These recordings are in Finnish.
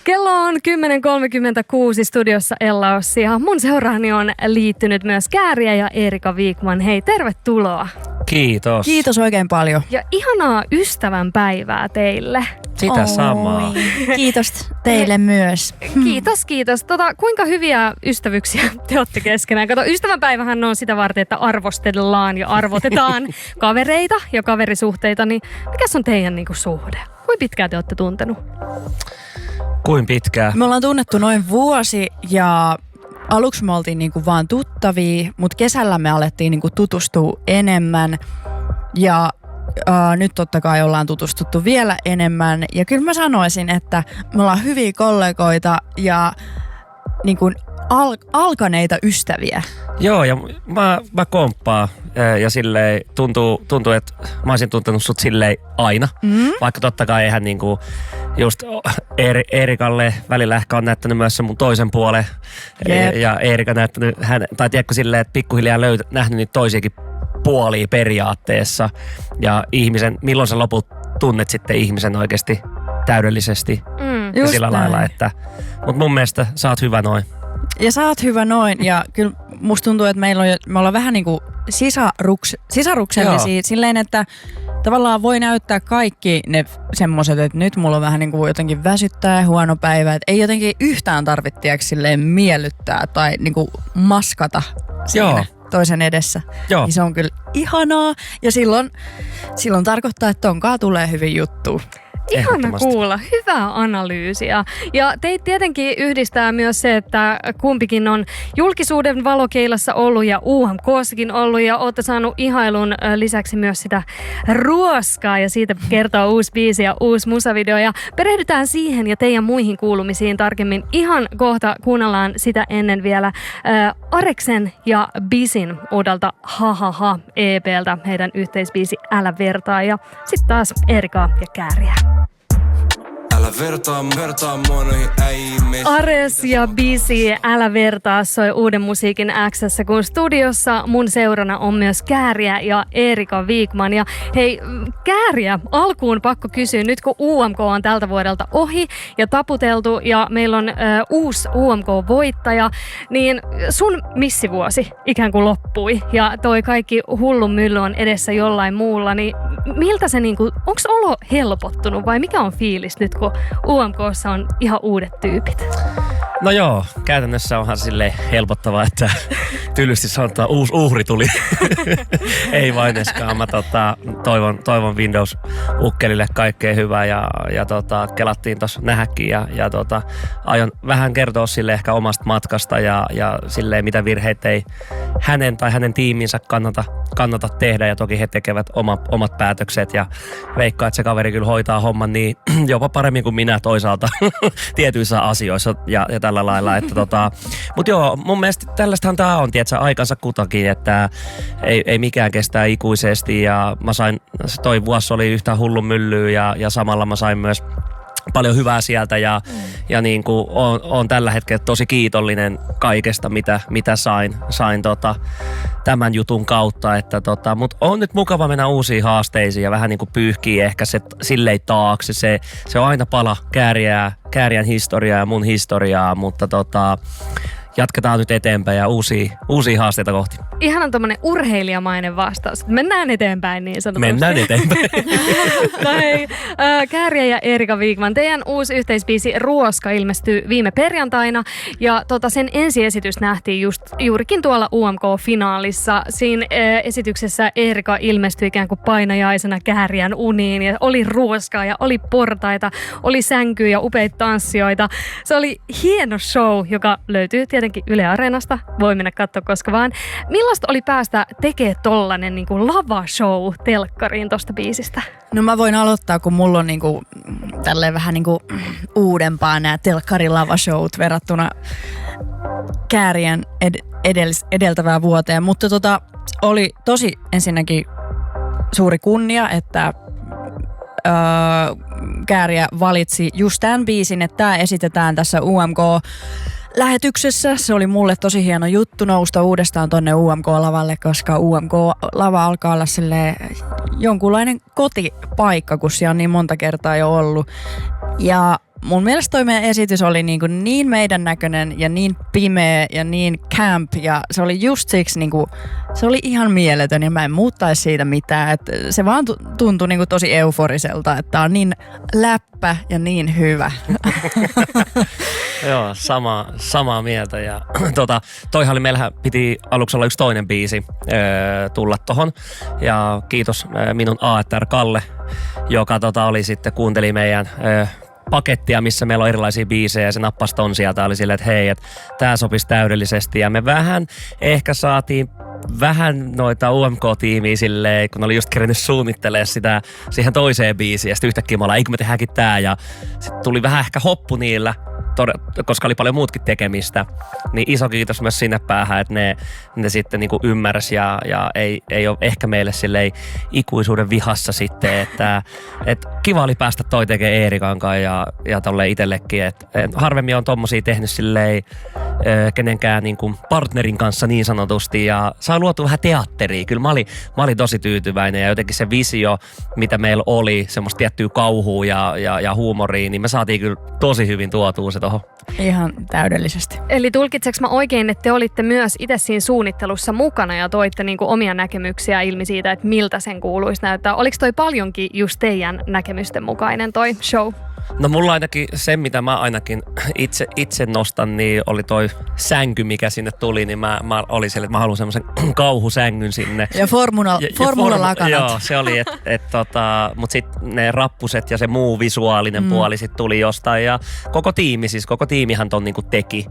Kello on 10.36 studiossa Ella Ossi ja mun seuraani on liittynyt myös Kääriä ja Eerika Wikman. Hei, tervetuloa. Kiitos. Kiitos oikein paljon. Ja ihanaa ystävänpäivää teille. Sitä samaa. Kiitos teille myös. Kiitos. Kuinka hyviä ystävyyksiä te olette keskenään? Kato, ystävänpäivähän on sitä varten, että arvostellaan ja arvotetaan kavereita ja kaverisuhteita. Niin mikäs on teidän suhde? Kuinka pitkään te olette tuntenut? Kuin pitkään? Me ollaan tunnettu noin vuosi ja aluksi me oltiin vaan tuttavia, mutta kesällä me alettiin tutustua enemmän ja nyt totta kai ollaan tutustuttu vielä enemmän. Ja kyllä mä sanoisin, että me ollaan hyviä kollegoita ja alkaneita ystäviä. Joo, ja mä komppaan ja silleen tuntuu, että mä olisin tuntenut sut silleen aina. Vaikka totta kai eihän just Eerikalle välillä ehkä on näyttänyt myös se mun toisen puolen. Ja Eerika näyttänyt tai tiedätkö silleen, että pikkuhiljaa nähnyt niitä toisiakin puolia periaatteessa. Ja milloin sä loput tunnet sitten ihmisen oikeasti täydellisesti. Ja sillä näin lailla, että mut mun mielestä sä oot hyvä noin. Ja sä oot hyvä noin ja kyllä musta tuntuu, että me ollaan vähän sisaruksellisia silleen, että tavallaan voi näyttää kaikki ne semmoiset, että nyt mulla on vähän jotenkin väsyttää ja huono päivä, että ei jotenkin yhtään tarvitse silleen miellyttää tai maskata siinä toisen edessä. Joo. Niin se on kyllä ihanaa ja silloin tarkoittaa, että tonkaan tulee hyvin juttu. Ihana kuulla. Hyvää analyysiä. Ja teitä tietenkin yhdistää myös se, että kumpikin on julkisuuden valokeilassa ollut ja UMK:ssakin ollut ja olette saanut ihailun lisäksi myös sitä ruoskaa ja siitä kertoo uusi biisi ja uusi musavideo ja perehdytään siihen ja teidän muihin kuulumisiin tarkemmin. Ihan kohta kuunnellaan sitä ennen vielä Areksen ja Bisin uudelta Ha EP:ltä heidän yhteisbiisi Älä vertaa ja sitten taas Eerika ja Kääriä. Älä vertaa mua noihin äimiin. Ares ja Bisi, Älä vertaa soi uuden musiikin X:ssä, kun studiossa mun seurana on myös Kääriä ja Eerika Wikman. Ja hei, Kääriä, alkuun pakko kysyä, nyt kun UMK on tältä vuodelta ohi ja taputeltu ja meillä on uusi UMK-voittaja, niin sun missivuosi ikään kuin loppui ja toi kaikki hullun mylly on edessä jollain muulla, niin miltä se onko olo helpottunut vai mikä on fiilis nyt, kun UMK:ssa on ihan uudet tyypit? No joo, käytännössä onhan silleen helpottavaa, että tylysti sanotaan uusi uhri tuli. Ei vaineskaan. Mä toivon Windows-ukkelille kaikkea hyvää ja kelattiin tossa nähäkin ja aion vähän kertoa sille ehkä omasta matkasta ja silleen mitä virheitä ei hänen tai hänen tiiminsä kannata tehdä ja toki he tekevät omat päätökset ja veikkaa, että se kaveri kyllä hoitaa homman niin jopa paremmin kuin minä toisaalta tietyissä asioissa ja tällä lailla, että mut joo, mun mielestä tällaistahan tää on, tietsä, aikansa kutakin, että ei mikään kestää ikuisesti ja mä sain, toi vuosi oli yhtä hullun myllyä ja samalla mä sain myös paljon hyvää sieltä ja on tällä hetkellä tosi kiitollinen kaikesta, mitä sain tämän jutun kautta, että mut on nyt mukava mennä uusiin haasteisiin ja vähän pyyhkii ehkä se silleen taakse. Se on aina pala Kääriän historiaa ja mun historiaa, mutta jatketaan nyt eteenpäin ja uusia haasteita kohti. Ihan tommonen urheilijamainen vastaus. Mennään eteenpäin niin sanotusti. Mennään eteenpäin. No hei, Kääriä ja Eerika Wikman, teidän uusi yhteisbiisi Ruoska ilmestyy viime perjantaina ja sen ensiesitys nähtiin juurikin tuolla UMK-finaalissa. Siinä esityksessä Eerika ilmestyi ikään kuin painajaisena Kääriän uniin ja oli ruoskaa ja oli portaita, oli sänkyjä ja upeita tanssijoita. Se oli hieno show, joka löytyy tietenkin Yle Areenasta. Voi mennä katsoa koska vaan. Millaista oli päästä tekemään tollanen lava-show telkkariin tosta biisistä? No mä voin aloittaa, kun mulla on tälleen vähän uudempaa nämä telkkari-lava-showt verrattuna Käärien edeltävään vuoteen. Mutta oli tosi ensinnäkin suuri kunnia, että Kääriä valitsi just tämän biisin, että tämä esitetään tässä UMK-lähetyksessä. Se oli mulle tosi hieno juttu nousta uudestaan tonne UMK-lavalle, koska UMK-lava alkaa olla jonkunlainen kotipaikka, kun siellä on niin monta kertaa jo ollut. Ja mun mielestä toi meidän esitys oli niin meidän näköinen ja niin pimeä ja niin camp ja se oli just siksi se oli ihan mieletön ja mä en muuttaisi siitä mitään. Et se vaan tuntui tosi euforiselta, että tää on niin läppä ja niin hyvä. Joo, samaa mieltä. Ja toihan oli, meillähän piti aluksi olla yksi toinen biisi tulla tohon. Ja kiitos minun A&R Kalle, joka oli sitten, kuunteli meidän pakettia, missä meillä on erilaisia biisejä ja se nappasi ton sieltä. Oli silleen, että hei, että tää sopisi täydellisesti. Ja me vähän ehkä saatiin noita UMK-tiimiä silleen, kun oli just kerennyt suunnittelemaan sitä siihen toiseen biisiin. Ja sitten yhtäkkiä me ollaan, eikö me tehdäänkin tää. Ja sitten tuli vähän ehkä hoppu niillä, koska oli paljon muutkin tekemistä. Niin iso kiitos myös sinne päähän, että ne sitten niinku ymmärsi ja ei ole ehkä meille silleen ikuisuuden vihassa sitten, että kiva oli päästä toi tekemään Eerikan kanssa ja tolleen itsellekin. Harvemmin on tommosia tehnyt silleen kenenkään niinku partnerin kanssa niin sanotusti ja saa luotua vähän teatteria. Kyllä mä olin tosi tyytyväinen ja jotenkin se visio, mitä meillä oli, semmoista tiettyä kauhua ja huumoria, niin me saatiin kyllä tosi hyvin tuotua se tohon. Ihan täydellisesti. Eli tulkitseks mä oikein, että te olitte myös itse siinä suunnittelussa mukana ja toitte omia näkemyksiä ilmi siitä, että miltä sen kuuluisi näyttää? Oliko toi paljonkin just teidän näkemysten mukainen toi show? No mulla ainakin se, mitä mä ainakin itse nostan, niin oli toi sänky, mikä sinne tuli, niin mä olin siellä, että mä haluan semmoisen kauhusängyn sinne. Ja formula-lakanat. Joo, se oli, mutta sitten ne rappuset ja se muu visuaalinen puoli sit tuli jostain ja koko tiimihan ton niinku teki.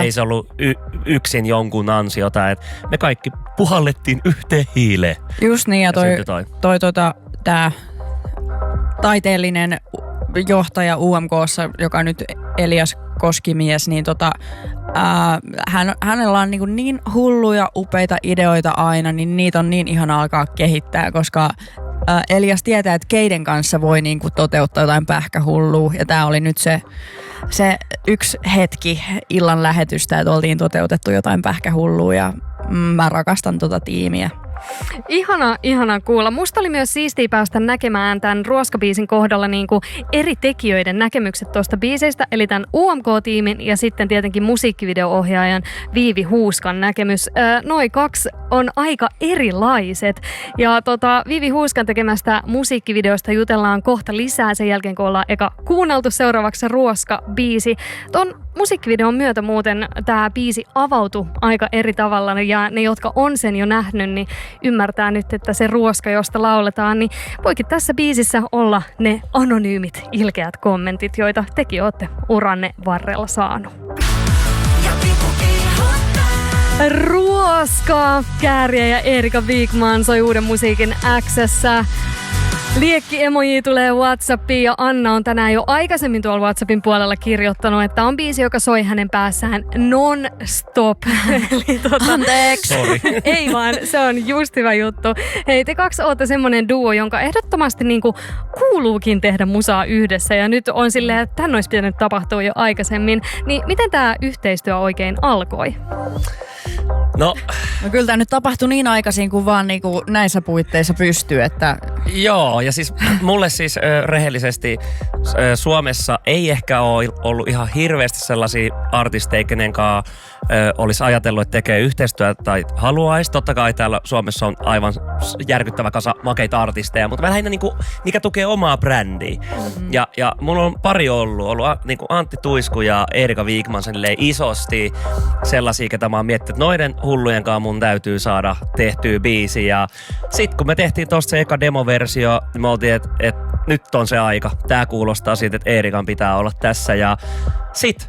Ei se ollut yksin jonkun ansiota, että me kaikki puhallettiin yhteen hiileen. Just niin, ja tää taiteellinen johtaja UMK:ssa, joka nyt Elias Koskimies, niin hänellä on niin hulluja, upeita ideoita aina, niin niitä on niin ihana alkaa kehittää, koska Elias tietää, että keiden kanssa voi toteuttaa jotain pähkähullua, ja tää oli nyt se yksi hetki illan lähetystä, että oltiin toteutettu jotain pähkähullua, ja mä rakastan tiimiä. Ihana kuulla. Musta oli myös siistiä päästä näkemään tämän Ruoska-biisin kohdalla eri tekijöiden näkemykset tuosta biiseistä, eli tämän UMK-tiimin ja sitten tietenkin musiikkivideo-ohjaajan Viivi Huuskan näkemys. Noi kaksi on aika erilaiset. Ja Viivi Huuskan tekemästä musiikkivideosta jutellaan kohta lisää sen jälkeen, kun ollaan eka kuunneltu seuraavaksi Ruoska-biisi. Ton musiikkivideon myötä muuten tämä biisi avautui aika eri tavalla ja ne, jotka on sen jo nähnyt, niin ymmärtää nyt, että se ruoska, josta lauletaan, niin voikin tässä biisissä olla ne anonyymit, ilkeät kommentit, joita tekin olette uranne varrella saanut. Ruoska! Kääriä ja Eerika Wikman soi uuden musiikin X:ssä. Liekki-emoji tulee WhatsAppiin ja Anna on tänään jo aikaisemmin tuolla WhatsAppin puolella kirjoittanut, että on biisi, joka soi hänen päässään non-stop. Eli Anteeksi! Ei vaan, se on just hyvä juttu. Hei, te kaksi ootte semmonen duo, jonka ehdottomasti kuuluukin tehdä musaa yhdessä ja nyt on silleen, että tän olisi pitänyt tapahtua jo aikaisemmin. Niin miten tää yhteistyö oikein alkoi? No kyllä tämä nyt tapahtui niin aikaisin kuin vaan näissä puitteissa pystyy, että... Joo, ja siis mulle rehellisesti Suomessa ei ehkä ole ollut ihan hirveästi sellaisia artisteja, kenen kanssa olisi ajatellut, että tekee yhteistyötä tai haluaisi. Totta kai täällä Suomessa on aivan järkyttävä kasa makeita artisteja, mutta lähinnä mikä tukee omaa brändiä. Mm-hmm. Ja mulla on pari ollut Antti Tuisku ja Eerika Wikman isosti sellaisia, ketä mä oon miettinyt, että noiden hullujen kanssa mun täytyy saada tehtyä biisi. Ja sit kun me tehtiin tosta se eka demoversio, niin me oltiin, että nyt on se aika. Tää kuulostaa siitä, että Eerikan pitää olla tässä ja sit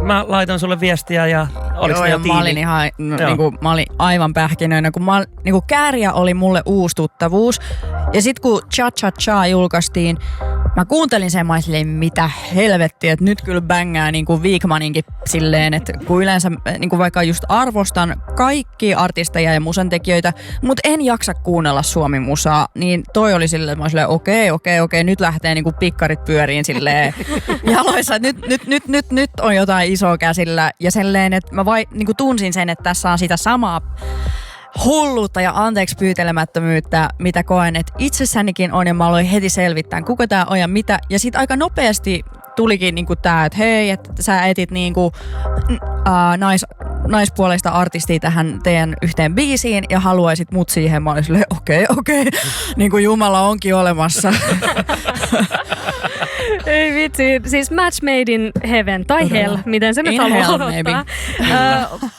mä laitoin sulle viestiä ja oliks ne jo tiimi? Mä olin ihan, mä olin aivan pähkinöinä, kun Kääriä oli mulle uusi tuttavuus. Ja sit kun Cha Cha Cha julkaistiin, mä kuuntelin sen, mä silleen, mitä helvettiä, että nyt kyllä bängää Wikmaninkin silleen, että kun yleensä vaikka just arvostan kaikkia artisteja ja musantekijöitä, mutta en jaksa kuunnella suomi-musaa, niin toi oli silleen, että mä silleen, okei, nyt lähtee pikkarit pyöriin silleen jaloissa, nyt on jotain isoa käsillä ja silleen, että mä tunsin sen, että tässä on sitä samaa hulluutta ja anteeksi pyytelemättömyyttä, mitä koen, että itsessänikin on ja mä aloin heti selvittämään, kuka tää on ja mitä. Ja sit aika nopeasti tulikin niinku tää, että hei, että sä etit niinku naispuolista artistia tähän teidän yhteen biisiin ja haluaisit mut siihen. Mä olin silleen, okei. Niin kuin Jumala onkin olemassa. Ei vitsi, siis match made in heaven tai hell, miten se nyt haluaa ottaa.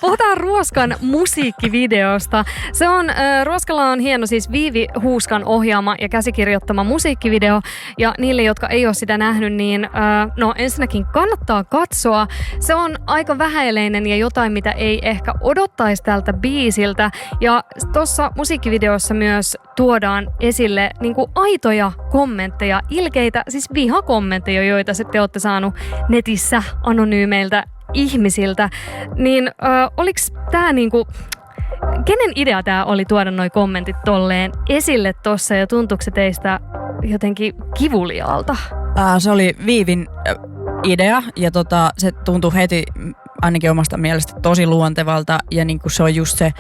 Puhutaan Ruoskan musiikkivideosta. Se on, Ruoskalla on hieno siis Viivi Huuskan ohjaama ja käsikirjoittama musiikkivideo. Ja niille, jotka ei ole sitä nähnyt, niin no ensinnäkin kannattaa katsoa. Se on aika vähäileinen ja jotain, mitä ei ehkä odottaisi tältä biisiltä. Ja tuossa musiikkivideossa myös tuodaan esille niin kuin aitoja kommentteja, ilkeitä, siis vihakommentteja, joita te olette saanut netissä anonyymeiltä ihmisiltä. Niin oliks tää niinku, kenen idea tää oli tuoda noi kommentit tolleen esille tossa ja tuntuuko se teistä jotenkin kivuliaalta? Se oli Viivin idea ja se tuntui heti ainakin omasta mielestä tosi luontevalta ja niinku se on just se,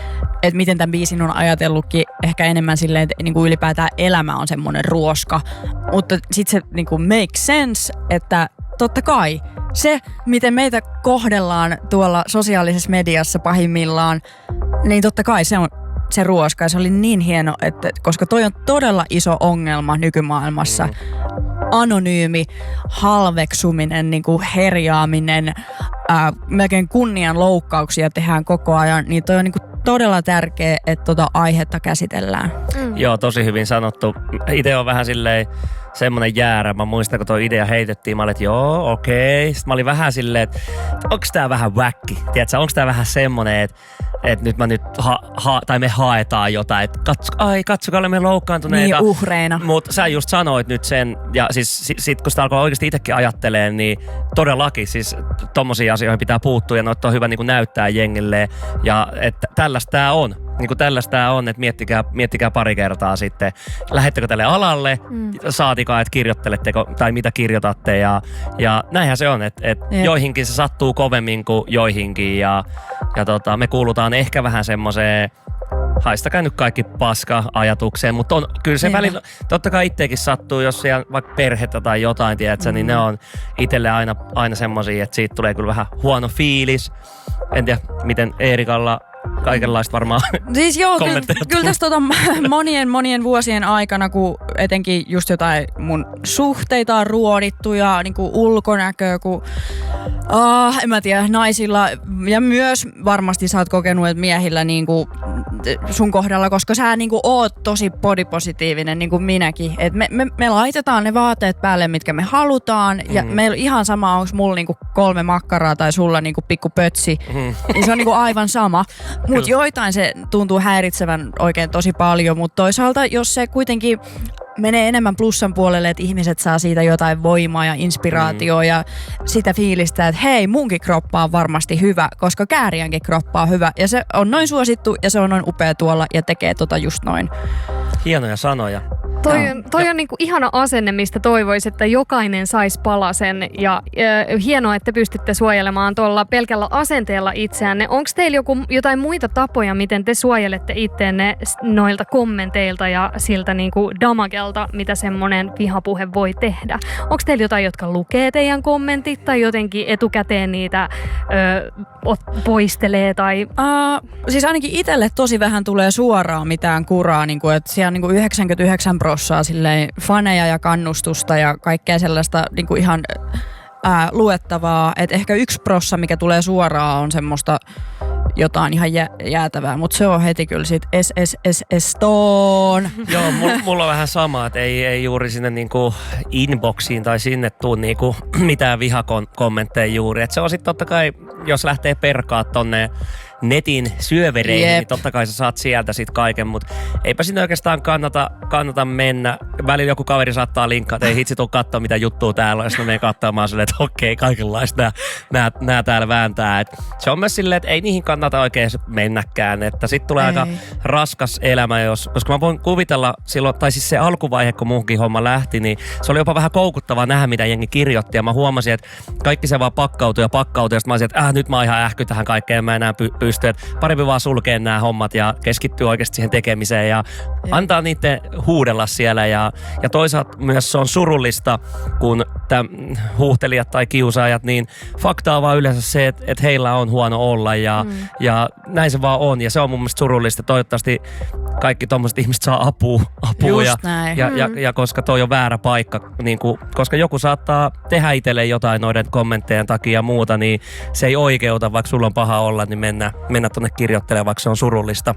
että miten tämän biisin on ajatellutkin ehkä enemmän silleen, että niinku ylipäätään elämä on semmoinen ruoska, mutta sitten se niinku make sense, että totta kai se, miten meitä kohdellaan tuolla sosiaalisessa mediassa pahimmillaan, niin totta kai se on se ruoska ja se oli niin hieno, että koska toi on todella iso ongelma nykymaailmassa. Anonyymi, halveksuminen, niin kuin herjaaminen, melkein kunnianloukkauksia tehdään koko ajan, niin toi on niin kuin todella tärkeä, että tota aihetta käsitellään. Joo, tosi hyvin sanottu. Itse on vähän silleen semmoinen jäärä. Mä muistan, kun toi idea heitettiin, mä olin, että joo, okei. Sitten mä olin vähän silleen, että onks tää vähän wacki? Tiedätkö, onks tää vähän semmonen, että nyt tai me haetaan jotain, että katsokaa, olemme loukkaantuneita. Niin, uhreina. Mutta sä just sanoit nyt sen, ja siis sit kun sitä alkoi oikeasti itsekin ajattelemaan, niin todellakin siis tommosiin asioihin pitää puuttua, ja noita on hyvä niin kuin näyttää jengille, ja että tällaista tää on. Niin kuin tällaista tää on, että miettikää pari kertaa sitten, lähettekö tälle alalle, saatikaan, että kirjoitteletteko, tai mitä kirjoitatte, ja näinhän se on, että joihinkin se sattuu kovemmin kuin joihinkin, ja me kuulutaan ehkä vähän semmoiseen, haistakaa nyt kaikki paska-ajatukseen, mutta kyllä se välillä, totta kai itsekin sattuu, jos siellä vaikka perhettä tai jotain, tiedätkö, niin ne on itselle aina semmosia, että siitä tulee kyllä vähän huono fiilis. En tiedä, miten Eerikalla kaikenlaista varmaan siis joo, kyllä tästä monien vuosien aikana, kun etenkin just jotain mun suhteita on ruodittu ja niinku ulkonäköä, kun en mä tiedä, naisilla ja myös varmasti sä oot kokenut, että miehillä niinku sun kohdalla, koska sä niinku oot tosi bodypositiivinen niin kuin minäkin. Et me laitetaan ne vaatteet päälle, mitkä me halutaan ja meillä ihan sama, onko mulla niinku 3 makkaraa tai sulla niinku pikku pötsi. Niin se on niinku aivan sama. Mutta joitain se tuntuu häiritsevän oikein tosi paljon, mutta toisaalta jos se kuitenkin menee enemmän plussan puolelle, että ihmiset saa siitä jotain voimaa ja inspiraatioa ja sitä fiilistä, että hei, munkin kroppa on varmasti hyvä, koska Kääriänkin kroppa on hyvä ja se on noin suosittu ja se on noin upea tuolla ja tekee just noin. Hienoja sanoja. Toi on niinku ihana asenne, mistä toivoisi, että jokainen saisi palasen ja hienoa, että pystytte suojelemaan tuolla pelkällä asenteella itseänne. Onko teillä jotain muita tapoja, miten te suojelette itteenne noilta kommenteilta ja siltä niinku damagelta, mitä semmoinen vihapuhe voi tehdä? Onko teillä jotain, jotka lukee teidän kommentit tai jotenkin etukäteen niitä poistelee? Tai... Siis ainakin itselle tosi vähän tulee suoraan mitään kuraa, niinku, että siellä on niinku 99% silleen faneja ja kannustusta ja kaikkea sellaista niinku ihan luettavaa. Et ehkä 1%, mikä tulee suoraan, on semmoista jotain ihan jäätävää, mutta se on heti kyllä sit SSSS-toon. Joo, mulla on vähän sama, että ei juuri sinne niinku inboxiin tai sinne tuu niinku mitään vihakommentteja juuri. Et se on sitten totta kai, jos lähtee perkaa tonne netin syövereihin, niin totta kai sä saat sieltä sit kaiken, mutta eipä sinne oikeastaan kannata mennä. Välillä joku kaveri saattaa linkkaa, että ei hitsi tuu katsoa mitä juttua täällä on, jos mä menen katsomaan silleen, että okei, kaikenlaista nää täällä vääntää. Et se on myös silleen, että ei niihin kannata oikein mennäkään, että sit tulee aika raskas elämä, koska mä voin kuvitella silloin, tai siis se alkuvaihe, kun muuhunkin homma lähti, niin se oli jopa vähän koukuttavaa nähdä, mitä jengi kirjoitti, ja mä huomasin, että kaikki se vaan pakkautui, ja sitten mä olisin, että nyt mä oon ihan ähky tähän kaikkeen, mä enää pysty pysty. Et parempi vaan sulkea nämä hommat ja keskittyä oikeasti siihen tekemiseen ja antaa niiden huudella siellä. Ja toisaalta myös se on surullista, kun huuhtelijat tai kiusaajat, niin faktaa vaan yleensä se, että heillä on huono olla ja näin se vaan on. Ja se on mun mielestä surullista. Toivottavasti kaikki tommoset ihmiset saa apua ja koska toi on väärä paikka, niin koska joku saattaa tehdä itselleen jotain noiden kommenttejen takia ja muuta, niin se ei oikeuta, vaikka sulla on paha olla, niin mennä tonne kirjoittelemaan, vaikka se on surullista.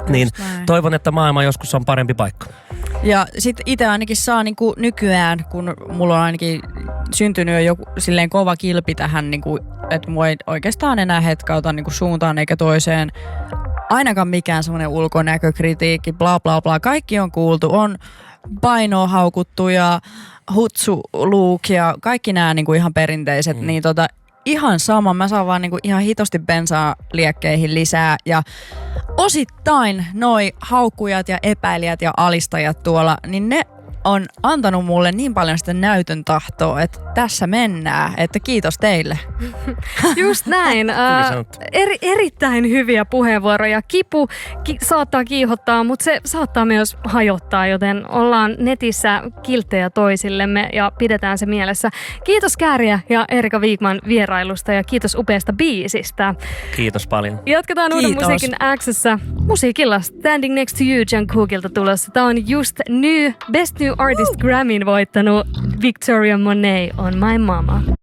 Niin toivon, että maailma joskus on parempi paikka. Ja sitten itse ainakin saa niinku nykyään, kun mulla on ainakin syntynyt jo joku silleen kova kilpi tähän, niinku, että mua ei oikeastaan enää hetkauta niinku suuntaan eikä toiseen. Ainakaan mikään semmoinen ulkonäkökritiikki, bla bla bla. Kaikki on kuultu. On painoa haukuttu ja hutsuluuk ja kaikki nämä niinku ihan perinteiset. Niin ihan sama. Mä saan vaan niinku ihan hitosti bensaa liekkeihin lisää. Ja osittain noi haukkujat ja epäilijät ja alistajat tuolla, niin ne on antanut mulle niin paljon sitä näytön tahtoa, että tässä mennään, että kiitos teille. Just näin. Erittäin hyviä puheenvuoroja. Kipu saattaa kiihottaa, mutta se saattaa myös hajottaa, joten ollaan netissä kilttejä toisillemme ja pidetään se mielessä. Kiitos Kääriä ja Erika Wigman vierailusta ja kiitos upeasta biisistä. Kiitos paljon. Jatketaan Uuden musiikin X:ssä musiikilla Standing Next to You Jungkookilta tulossa. Tämä on just Best New Artist Grammyn voittanut Victoria Monet on My Mama.